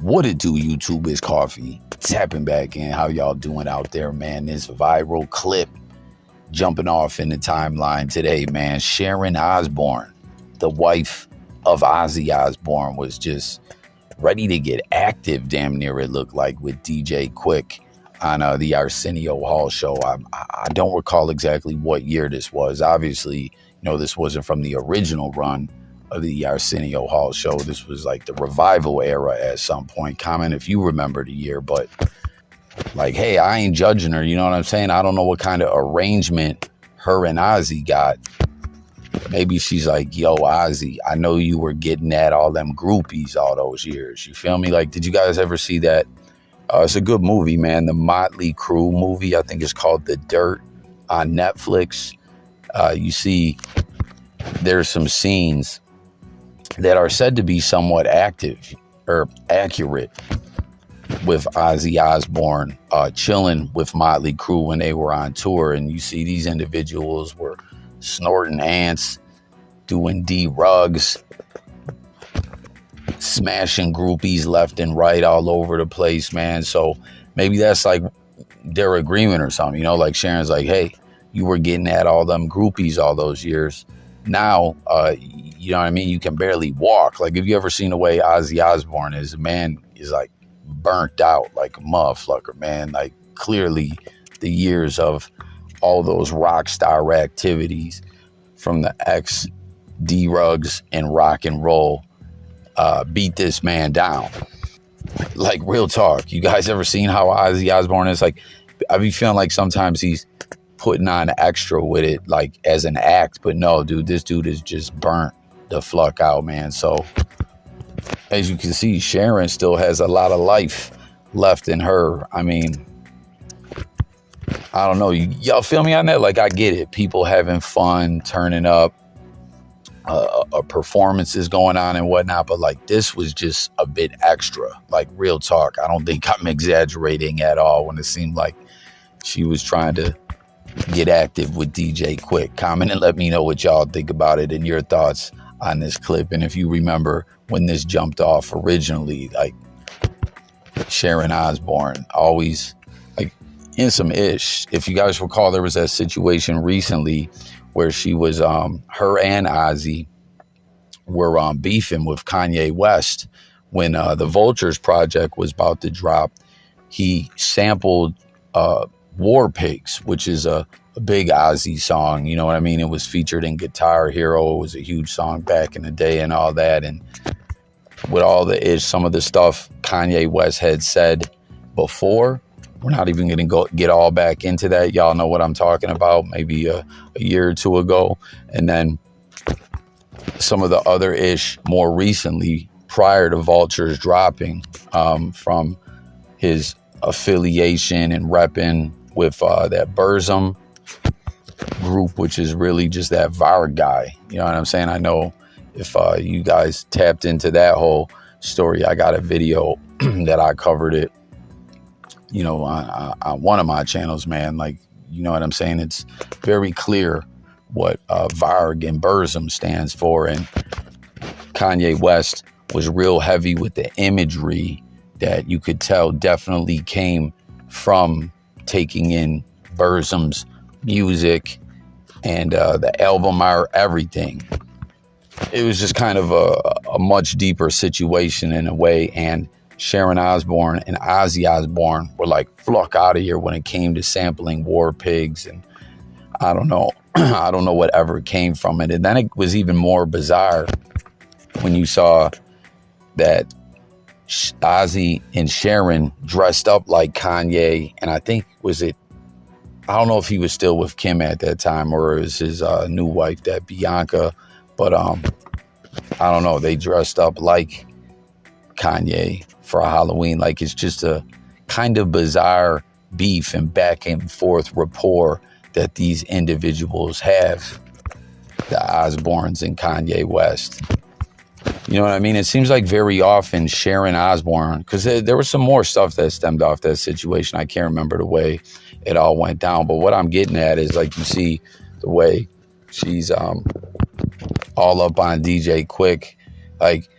What it do, YouTube? Is Coffee tapping back in. How y'all doing out there, man? This viral clip jumping off in the timeline today, man. Sharon Osbourne, the wife of Ozzy Osbourne, was just ready to get active, damn near it looked like, with DJ Quik on the Arsenio Hall show. I don't recall exactly what year this was. Obviously, you know, this wasn't from the original run of the Arsenio Hall show. This was like the revival era at some point. Comment if you remember the year, but like, hey, I ain't judging her. You know what I'm saying? I don't know what kind of arrangement her and Ozzy got. Maybe she's like, yo, Ozzy, I know you were getting at all them groupies all those years. You feel me? Like, did you guys ever see that? It's a good movie, man. The Motley Crue movie. I think it's called The Dirt on Netflix. You see, there's some scenes that are said to be somewhat active or accurate with Ozzy Osbourne chilling with Motley Crue when they were on tour. And you see these individuals were snorting ants, doing D-rugs, smashing groupies left and right all over the place, man. So maybe that's like their agreement or something, you know, like Sharon's like, hey, you were getting at all them groupies all those years. Now, you know what I mean? You can barely walk. Like, have you ever seen the way Ozzy Osbourne is? The man is like burnt out like a motherfucker, man. Like, clearly the years of all those rock star activities from the X, D-rugs, and rock and roll beat this man down. Like, real talk. You guys ever seen how Ozzy Osbourne is? Like, I be feeling like sometimes he's putting on extra with it, like as an act, but no, dude, this dude is just burnt the fuck out, man. So as you can see, Sharon still has a lot of life left in her. I mean, I don't know, y'all feel me on that? Like, I get it, people having fun, turning up, performances going on and whatnot, but like, this was just a bit extra. Like, real talk, I don't think I'm exaggerating at all when it seemed like she was trying to get active with DJ Quik. Comment and let me know what y'all think about it and your thoughts on this clip. And if you remember when this jumped off originally, like, Sharon Osbourne always like in some ish. If you guys recall, there was that situation recently where she was her and Ozzy were beefing with Kanye West when the Vultures project was about to drop. He sampled War Pigs, which is a big Ozzy song, you know what I mean? It was featured in Guitar Hero. It was a huge song back in the day and all that. And with all the some of the stuff Kanye West had said before, we're not even going to get all back into that. Y'all know what I'm talking about, maybe a year or two ago. And then some of the other more recently, prior to Vultures dropping, from his affiliation and repping with that Burzum group, which is really just that VAR guy. You know what I'm saying? I know if you guys tapped into that whole story, I got a video that I covered it, you know, on one of my channels, man. Like, you know what I'm saying? It's very clear what Varg and Burzum stands for. And Kanye West was real heavy with the imagery that you could tell definitely came from taking in Burzum's music and the album art, everything. It was just kind of a much deeper situation in a way. And Sharon Osbourne and Ozzy Osbourne were like, fuck out of here when it came to sampling War Pigs. And I don't know. I don't know whatever came from it. And then it was even more bizarre when you saw that Ozzy and Sharon dressed up like Kanye. And I think, I don't know if he was still with Kim at that time or it was his new wife, that Bianca. But I don't know. They dressed up like Kanye for Halloween. Like, it's just a kind of bizarre beef and back and forth rapport that these individuals have, the Osbournes and Kanye West. You know what I mean? It seems like very often Sharon Osbourne, because there was some more stuff that stemmed off that situation. I can't remember the way it all went down. But what I'm getting at is, like, you see the way she's all up on DJ Quik. Like,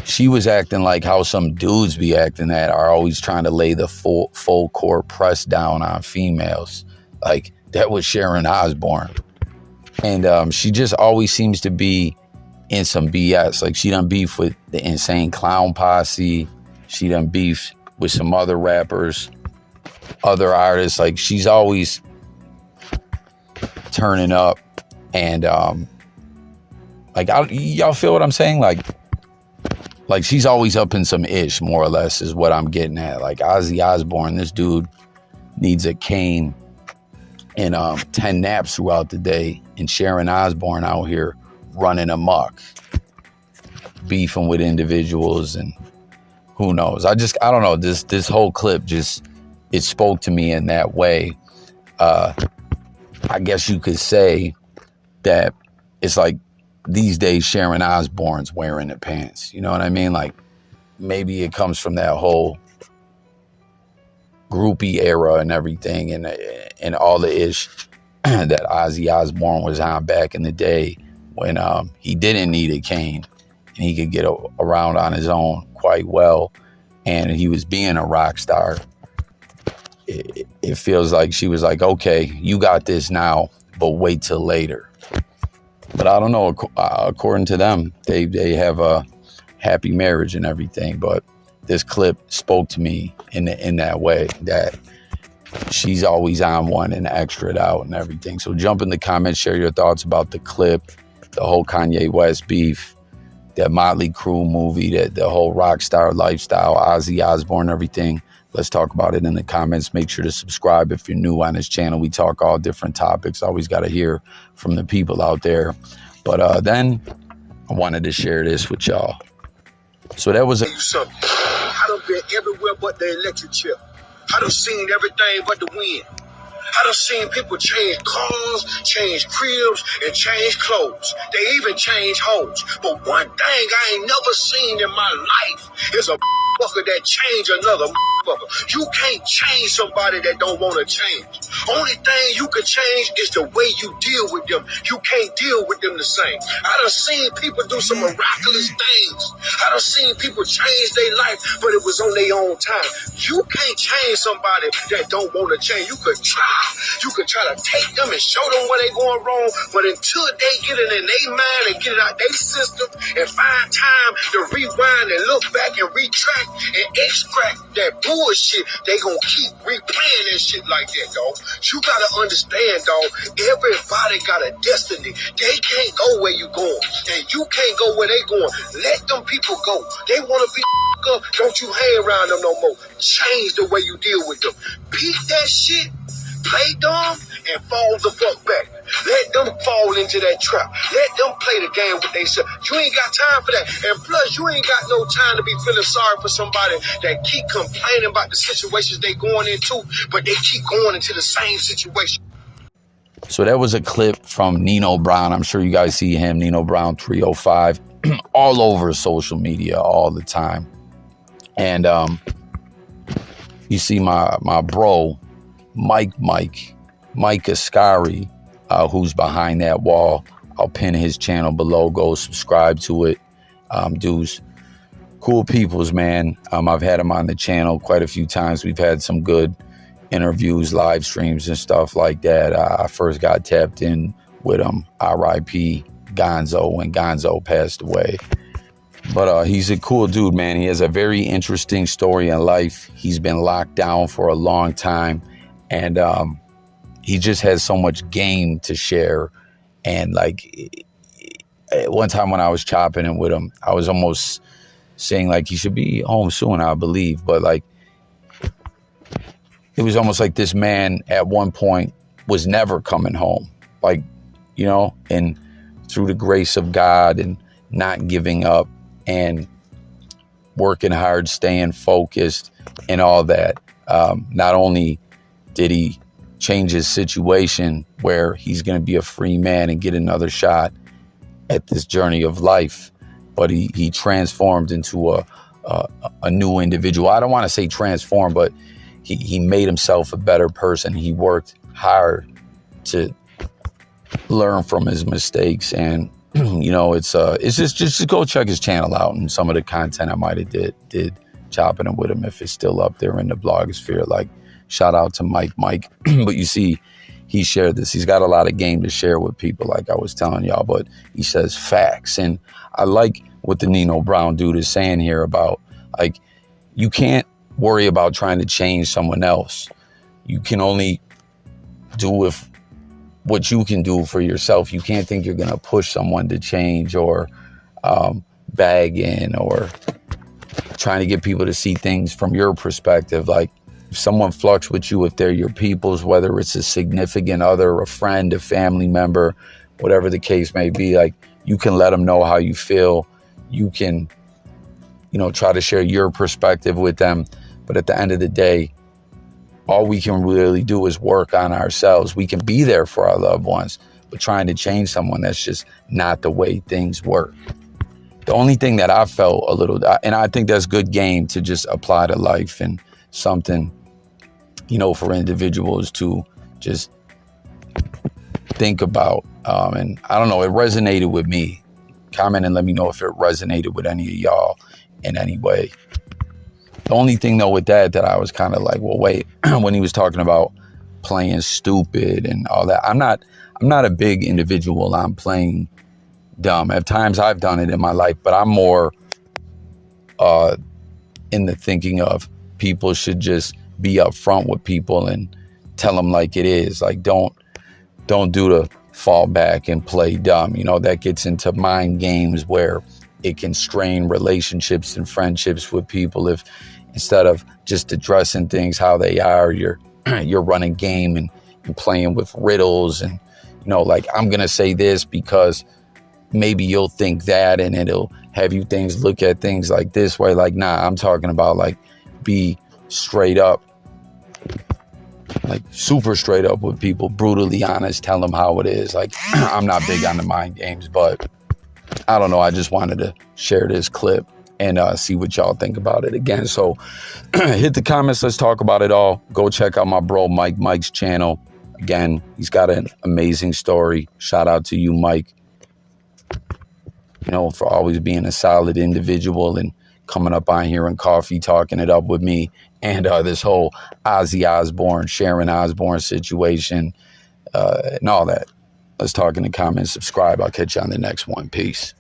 she was acting like how some dudes be acting that are always trying to lay the full court press down on females. Like, that was Sharon Osbourne. And she just always seems to be in some BS. Like, she done beef with the Insane Clown Posse. She done beef with some other rappers, other artists. Like, she's always turning up. And like, y'all feel what I'm saying? Like she's always up in some ish, more or less, is what I'm getting at. Like, Ozzy Osbourne, this dude needs a cane and 10 naps throughout the day. And Sharon Osbourne out here running amok, beefing with individuals, and who knows? I don't know. This whole clip just, it spoke to me in that way. I guess you could say that it's like these days Sharon Osbourne's wearing the pants. You know what I mean? Like, maybe it comes from that whole groupie era and everything, and all the ish that Ozzy Osbourne was on back in the day, when he didn't need a cane and he could get around on his own quite well, and he was being a rock star. It feels like she was like, okay, you got this now, but wait till later. But I don't know, according to them, they have a happy marriage and everything. But this clip spoke to me in that way, that she's always on one and extra it out and everything. So jump in the comments, share your thoughts about the clip, the whole Kanye West beef, that Motley Crue movie, that the whole rock star lifestyle, Ozzy Osbourne, everything. Let's talk about it in the comments. Make sure to subscribe if you're new on this channel. We talk all different topics. Always got to hear from the people out there. But then I wanted to share this with y'all. So that was I done been everywhere but the electric chair. I done seen everything but the wind. I done seen people change cars, change cribs, and change clothes. They even change homes. But one thing I ain't never seen in my life is a motherfucker that change another motherfucker. You can't change somebody that don't want to change. Only thing you can change is the way you deal with them. You can't deal with them the same. I done seen people do some miraculous things. I done seen people change their life, but it was on their own time. You can't change somebody that don't want to change. You could try to take them and show them where they going wrong, but until they get it in their mind and get it out their system and find time to rewind and look back and retract and extract that bullshit, they gonna keep replaying that shit like that, dog. You gotta understand, dog, everybody got a destiny. They can't go where you going, and you can't go where they going. Let them people go. They wanna be up, don't you hang around them no more. Change the way you deal with them. Peep that shit, play dumb, and fall the fuck back. Let them fall into that trap. Let them play the game with themselves. You ain't got time for that. And plus, you ain't got no time to be feeling sorry for somebody that keep complaining about the situations they going into, but they keep going into the same situation. So that was a clip from Nino Brown. I'm sure you guys see him, Nino Brown 305, all over social media all the time. And you see my bro, Mike Ascari, who's behind that wall. I'll pin his channel below. Go subscribe to it. Dudes, cool peoples, man. I've had him on the channel quite a few times. We've had some good interviews, live streams, and stuff like that. I first got tapped in with him, R.I.P. Gonzo, when Gonzo passed away. But he's a cool dude, man. He has a very interesting story in life. He's been locked down for a long time, and he just has so much game to share. And like, at one time when I was chopping it with him, I was almost saying like he should be home soon, I believe. But like, it was almost like this man at one point was never coming home. Like, you know, and through the grace of God and not giving up and working hard, staying focused and all that, not only did he change his situation where he's going to be a free man and get another shot at this journey of life, but he transformed into a new individual. I don't want to say transform, but he made himself a better person. He worked hard to learn from his mistakes, and you know, it's just go check his channel out and some of the content I might have did chopping it with him if it's still up there in the blogosphere. Like, shout out to Mike. But you see, he shared this. He's got a lot of game to share with people, like I was telling y'all, but he says facts. And I like what the Nino Brown dude is saying here about, like, you can't worry about trying to change someone else. You can only do with what you can do for yourself. You can't think you're going to push someone to change, or bag in, or trying to get people to see things from your perspective. Like, if someone flux with you, if they're your peoples, whether it's a significant other, a friend, a family member, whatever the case may be, like, you can let them know how you feel. You can, you know, try to share your perspective with them. But at the end of the day, all we can really do is work on ourselves. We can be there for our loved ones, but trying to change someone, that's just not the way things work. The only thing that I felt a little, and I think that's good game to just apply to life, and something, you know, for individuals to just think about. And I don't know, it resonated with me. Comment and let me know if it resonated with any of y'all in any way. The only thing though with that I was kind of like, well, wait, when he was talking about playing stupid and all that, I'm not a big individual on playing dumb. At times I've done it in my life, but I'm more in the thinking of people should just be upfront with people and tell them like it is. Like, don't do the fall back and play dumb. You know, that gets into mind games where it can strain relationships and friendships with people if instead of just addressing things how they are, you're running game and playing with riddles and, you know, like, I'm going to say this because maybe you'll think that, and it'll have you look at things like this way. Like, nah, I'm talking about, like, be straight up, like super straight up with people, brutally honest, tell them how it is. Like, I'm not big on the mind games, but I don't know. I just wanted to share this clip and see what y'all think about it again. So hit the comments. Let's talk about it all. Go check out my bro Mike's channel. Again, he's got an amazing story. Shout out to you, Mike, you know, for always being a solid individual and coming up on here and coffee, talking it up with me. And this whole Ozzy Osbourne, Sharon Osbourne situation and all that. Let's talk in the comments. Subscribe. I'll catch you on the next one. Peace.